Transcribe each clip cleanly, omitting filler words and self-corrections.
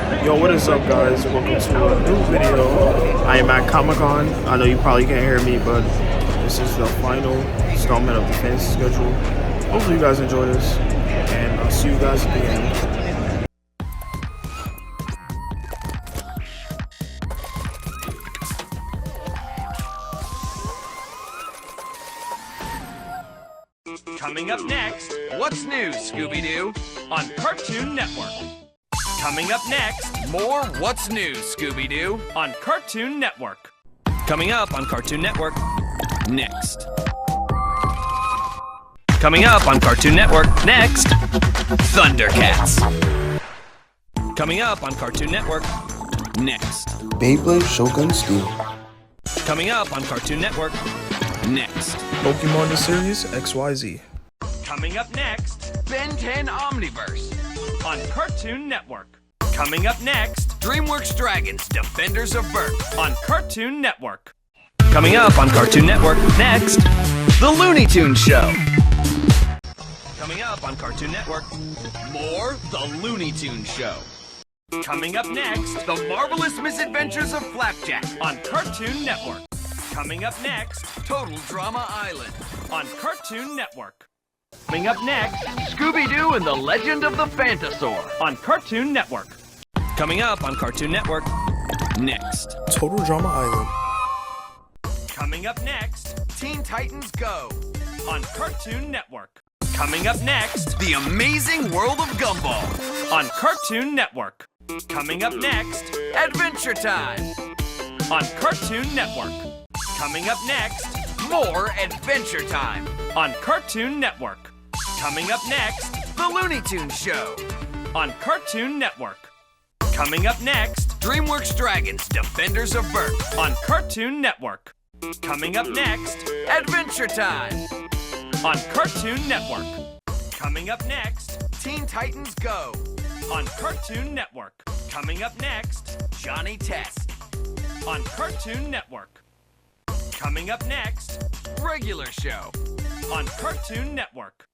Yo, what is up, guys? Welcome to a new video. I am at Comic-Con. I know you probably can't hear me, but this is the final installment of the fantasy schedule. Hopefully you guys enjoy this, and I'll see you guys at the end. Coming up next, what's new, Scooby-Doo? On Cartoon Network. Coming up next, more What's New, Scooby-Doo? On Cartoon Network. Coming up on Cartoon Network, next. Coming up on Cartoon Network, next, Thundercats. Coming up on Cartoon Network, next. Beyblade Shogun Steel. Coming up on Cartoon Network, next. Pokemon the series XYZ. Coming up next, Ben 10 Omniverse on Cartoon Network. Coming up next, DreamWorks Dragons Defenders of Berk on Cartoon Network. Coming up on Cartoon Network, next, The Looney Tunes Show. Coming up on Cartoon Network, more The Looney Tunes Show. Coming up next, The Marvelous Misadventures of Flapjack on Cartoon Network. Coming up next, Total Drama Island on Cartoon Network. Coming up next, Scooby-Doo and the Legend of the Phantosaur on Cartoon Network. Coming up on Cartoon Network, next. Total Drama Island. Coming up next, Teen Titans Go on Cartoon Network. Coming up next, The Amazing World of Gumball on Cartoon Network. Coming up next, Adventure Time on Cartoon Network. Coming up next, more Adventure Time on Cartoon Network. Coming up next, The Looney Tunes Show on Cartoon Network. Coming up next, DreamWorks Dragons Defenders of Berk on Cartoon Network. Coming up next, Adventure Time on Cartoon Network. Coming up next, Teen Titans Go on Cartoon Network. Coming up next, Johnny Test on Cartoon Network. Coming up next, Regular Show on Cartoon Network.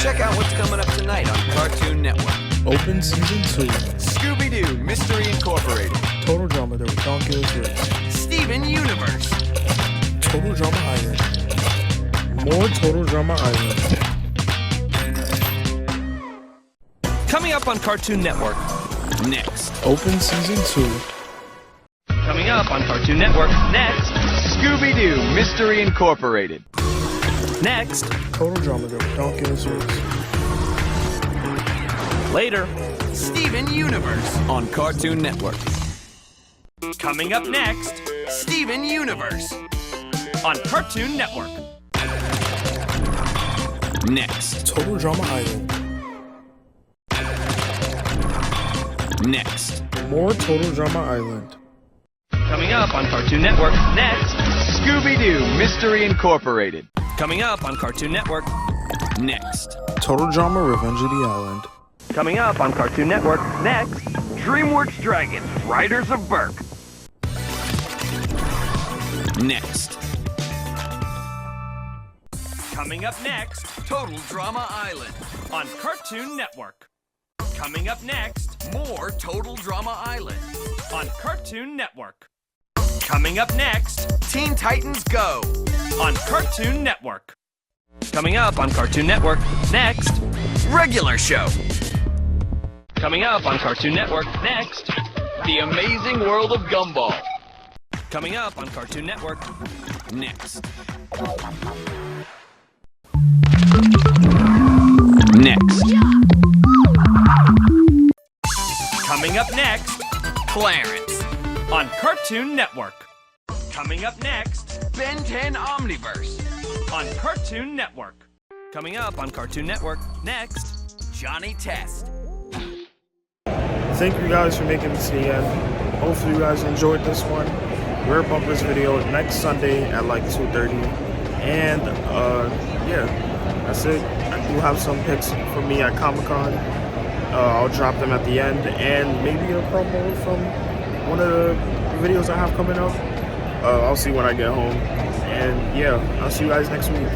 Check out what's coming up tonight on Cartoon Network. Open Season 2. Scooby-Doo Mystery Incorporated. Total Drama The Ridiculous Race. Steven Universe. Total Drama Island. More Total Drama Island. Coming up on Cartoon Network, next. Open Season 2. Coming up on Cartoon Network, next. Scooby-Doo Mystery Incorporated. Next. Total Drama The Ridiculous Race. Later. Steven Universe on Cartoon Network. Coming up next, Steven Universe on Cartoon Network. Next. Total Drama Island. Next. More Total Drama Island. Coming up on Cartoon Network, next, Scooby-Doo Mystery Incorporated. Coming up on Cartoon Network, next. Total Drama Revenge of the Island. Coming up on Cartoon Network, next, DreamWorks Dragons Riders of Berk. Next. Coming up next, Total Drama Island on Cartoon Network. Coming up next, more Total Drama Island on Cartoon Network. Coming up next, Teen Titans Go on Cartoon Network. Coming up on Cartoon Network, next, Regular Show. Coming up on Cartoon Network, next, The Amazing World of Gumball. Coming up on Cartoon Network, next. Next. Coming up next, Clarence on Cartoon Network. Coming up next, Ben 10 Omniverse on Cartoon Network. Coming up on Cartoon Network, next, Johnny Test. Thank you guys for making this to the end. Hopefully you guys enjoyed this one. We'll pump this video next Sunday at like 2:30. And yeah, that's it. I do have some pics for me at Comic-Con. I'll drop them at the end, and maybe a promo from one of the videos I have coming up. I'll see when I get home. And yeah, I'll see you guys next week.